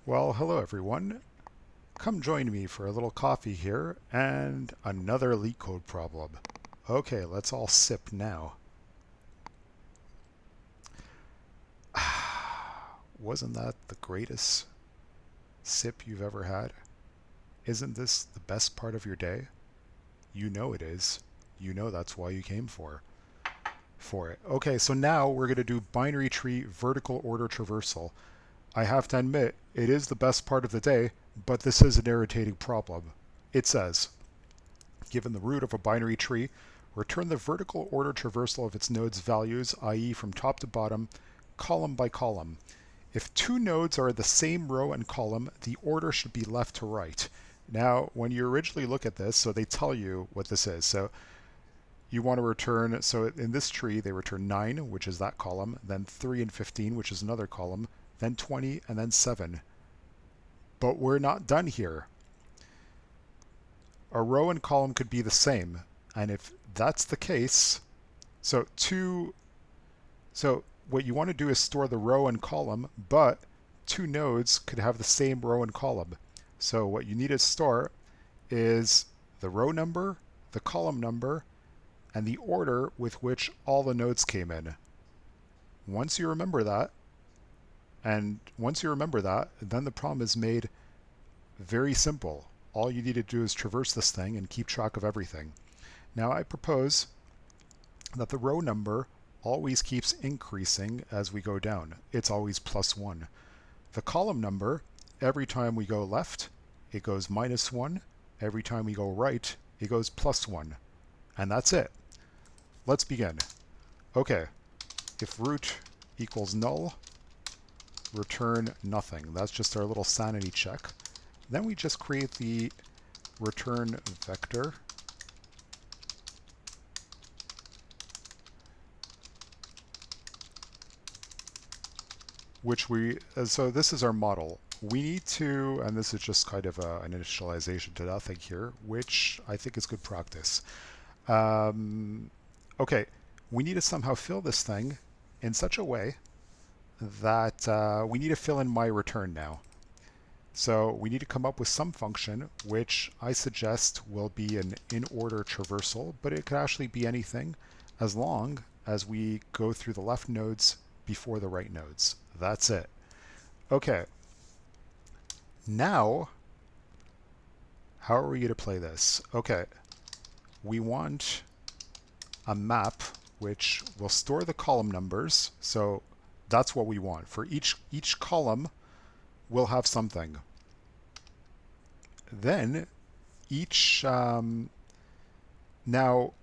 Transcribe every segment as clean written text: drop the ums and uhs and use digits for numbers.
Well, hello everyone. Come join me for a little coffee here and another LeetCode problem. Okay, let's all sip now. Wasn't that the greatest sip you've ever had? Isn't this the best part of your day? You know it is. You know that's why you came for it. Okay, so now we're going to do binary tree vertical order traversal. I have to admit, it is the best part of the day, but this is an irritating problem. It says, given the root of a binary tree, return the vertical order traversal of its nodes' values, i.e. from top to bottom, column by column. If two nodes are in the same row and column, the order should be left to right. Now, when you originally look at this, so they tell you what this is. So you want to return, so in this tree, they return 9, which is that column, then 3 and 15, which is another column, then 20, and then 7. But we're not done here. A row and column could be the same. And if that's the case, so what you want to do is store the row and column, but two nodes could have the same row and column. So what you need to store is the row number, the column number, and the order with which all the nodes came in. Once you remember that, then the problem is made very simple. All you need to do is traverse this thing and keep track of everything. Now I propose that the row number always keeps increasing as we go down. It's always +1. The column number, every time we go left, it goes -1. Every time we go right, it goes +1. And that's it. Let's begin. Okay, if root equals null, return nothing. That's just our little sanity check. Then we just create the return vector, so this is our model. We need to, and this is just kind of an initialization to nothing here, which I think is good practice. Okay, we need to somehow fill this thing in such a way that we need to fill in my return now. So we need to come up with some function which I suggest will be an in-order traversal, but it could actually be anything as long as we go through the left nodes before the right nodes. That's it. Okay. Now, how are we going to play this? Okay. We want a map which will store the column numbers. So that's what we want. For each column, we'll have something. Then now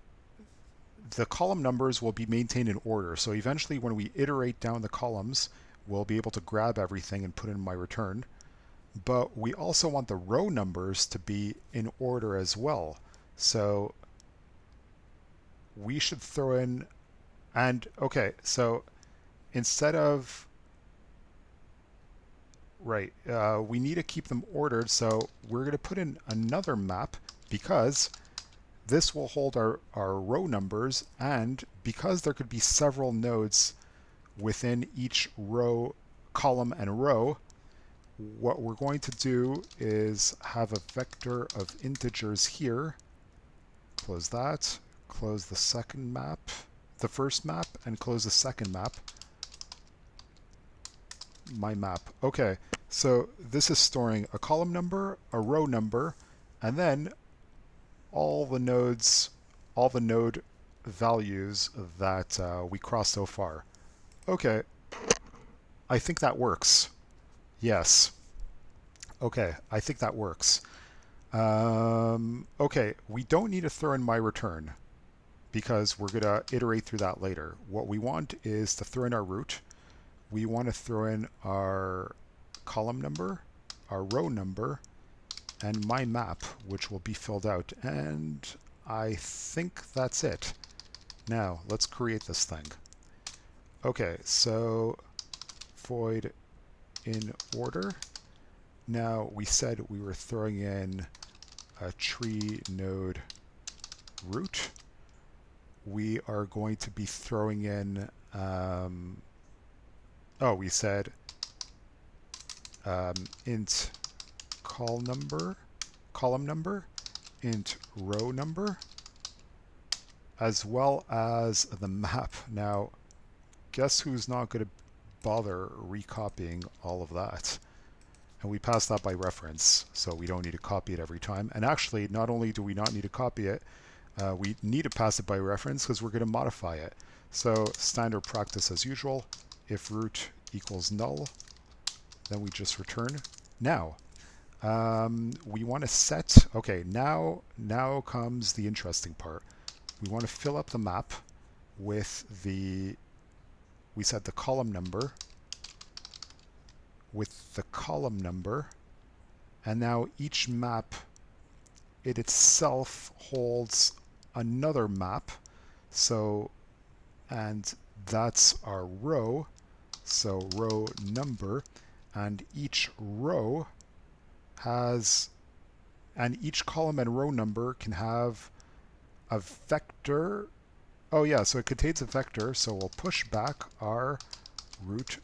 the column numbers will be maintained in order. So eventually when we iterate down the columns, we'll be able to grab everything and put in my return. But we also want the row numbers to be in order as well. So we should throw in, and okay, so instead of, right, we need to keep them ordered, so we're going to put in another map because this will hold our row numbers, and because there could be several nodes within each row, column, and row, what we're going to do is have a vector of integers here. Close that, close the second map, the first map, and close the second map. My map. Okay, so this is storing a column number, a row number, and then all the node values that we crossed so far. Okay, I think that works. Yes. Okay, I think that works. Okay, we don't need to throw in my return because we're going to iterate through that later. What we want is to throw in our root. We want to throw in our column number, our row number, and my map, which will be filled out. And I think that's it. Now, let's create this thing. Okay, so void in order. Now, we said we were throwing in a tree node root. We are going to be throwing in, we said int column number, int row number, as well as the map. Now, guess who's not going to bother recopying all of that? And we pass that by reference, so we don't need to copy it every time. And actually, not only do we not need to copy it, we need to pass it by reference because we're going to modify it. So standard practice as usual, if root equals null, then we just return now. We want to set, okay, now comes the interesting part. We want to fill up the map with we set the column number with the column number, and now each map it itself holds another map. So, and that's our row, so row number, and each row has, and each column and row number can have a vector. Oh yeah, so it contains a vector, so we'll push back our root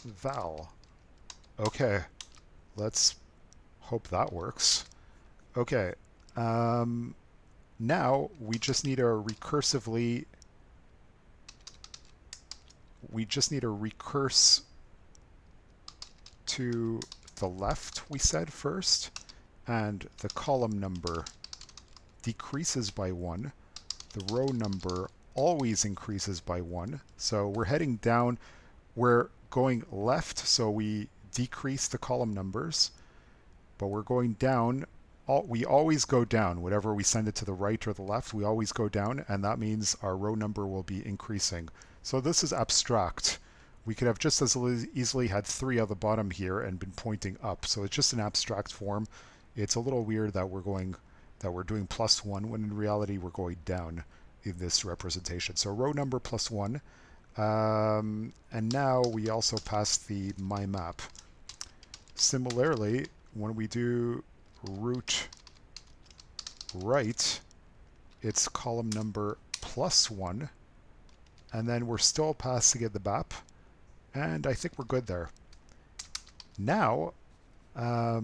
val. Okay, let's hope that works. Okay, now we just need to recurse to the left, we said first, and the column number decreases by 1. The row number always increases by 1. So we're heading down, we're going left, so we decrease the column numbers, but we're going down. We always go down. Whatever we send it to the right or the left, we always go down, and that means our row number will be increasing. So this is abstract. We could have just as easily had 3 on the bottom here and been pointing up. So it's just an abstract form. It's a little weird that we're doing +1 when in reality we're going down in this representation. So row number +1. And now we also pass the myMap. Similarly, when we do root right, it's column number +1, and then we're still passing it the map, and I think we're good there. Now, I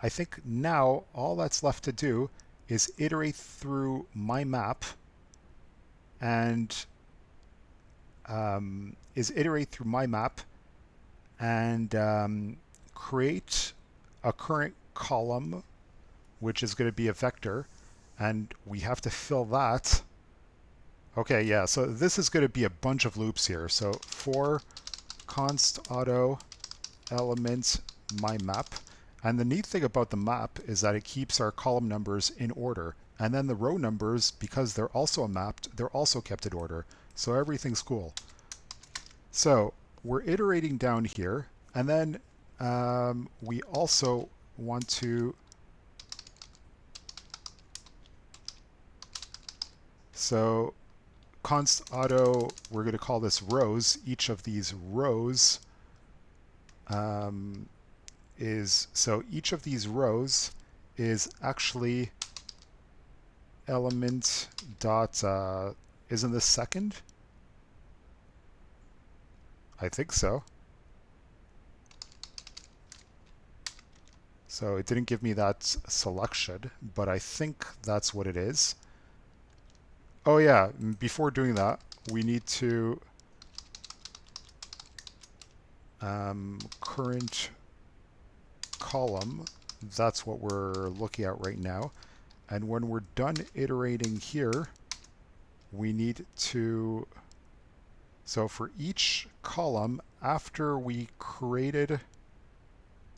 think now all that's left to do is iterate through my map and create a current column, which is going to be a vector, and we have to fill that. Okay, yeah, so this is going to be a bunch of loops here. So for const auto element my map, and the neat thing about the map is that it keeps our column numbers in order, and then the row numbers, because they're also mapped, they're also kept in order. So everything's cool. So we're iterating down here, and then we also want to, so const auto, we're going to call this rows. Each of these rows each of these rows is actually element dot, isn't this second? I think so. So it didn't give me that selection, but I think that's what it is. Oh yeah, before doing that, we need to current column, that's what we're looking at right now. And when we're done iterating here, we need to, so for each column, after we created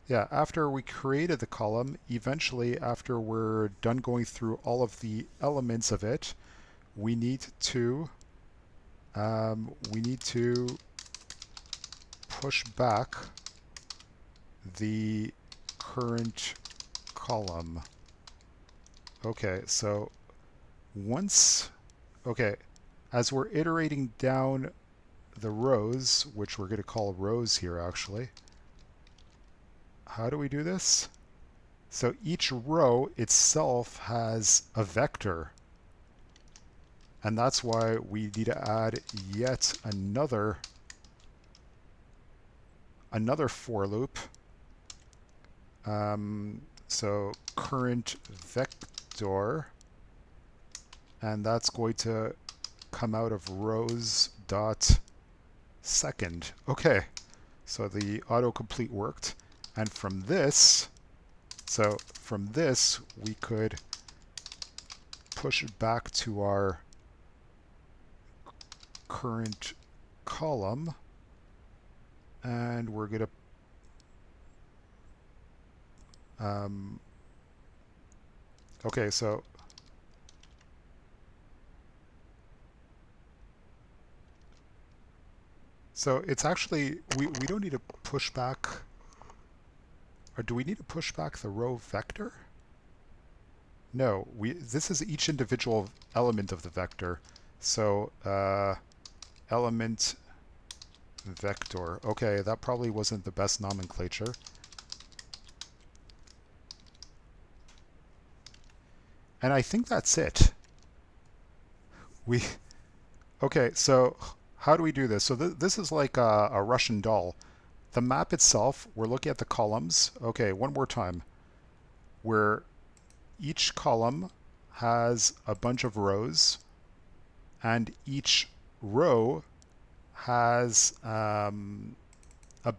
the column, eventually after we're done going through all of the elements of it, we need to push back the current column. Okay, so as we're iterating down the rows, which we're going to call rows here actually, how do we do this? So each row itself has a vector, And that's why we need to add yet another for loop. So current vector, and that's going to come out of rows dot second. Okay, so the autocomplete worked, and from this we could push it back to our current column, and we're going to okay, so it's actually, we don't need to push back, or do we need to push back the row vector? No, this is each individual element of the vector. So element vector. Okay, that probably wasn't the best nomenclature. And I think that's it. Okay, so how do we do this? So this is like a Russian doll. The map itself, we're looking at the columns. Okay, one more time. Where each column has a bunch of rows, and each row has a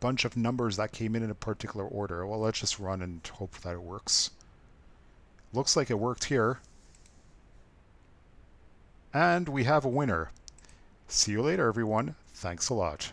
bunch of numbers that came in a particular order. Well, let's just run and hope that it works. Looks like it worked here. And we have a winner. See you later, everyone. Thanks a lot.